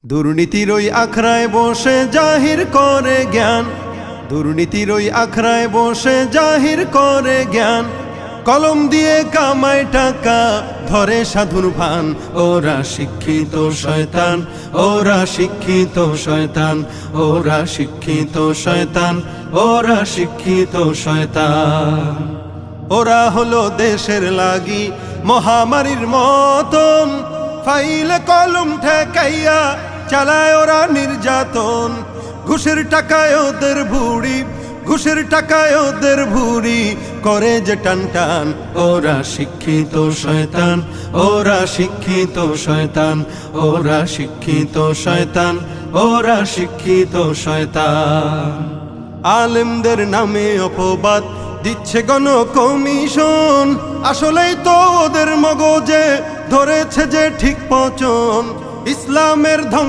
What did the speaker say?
দুর্নীতির ওই আখড়ায় বসে জাহির করে জ্ঞান, দুর্নীতির ওই আখড়ায় বসে জাহির করে জ্ঞান। কলম দিয়ে কামায় টাকা ধরে সাধুর ভান, ওরা শিক্ষিত শয়তান, ওরা শিক্ষিত শয়তান, ওরা শিক্ষিত শয়তান, ওরা শিক্ষিত শয়তান। ওরা হলো দেশের লাগি মহামারীর মতন, ফাইলে কলম ঠেকাইয়া চালায় ওরা নির্যাতন। ঘুষের টাকায় ওদের ভুড়ি, ঘুষের টাকায় ওদের ভুড়ি করে যে টান টান। ওরা শিক্ষিত শয়তান, ওরা শিক্ষিত শয়তান, ওরা শিক্ষিত শয়তান, ওরা শিক্ষিত শয়তান। আলেমদের নামে অপবাদ দিচ্ছে গণ কমিশন, আসলেই তো ওদের মগজে ধরেছে যে ঠিক পচন। ইসলামের ধ্বংস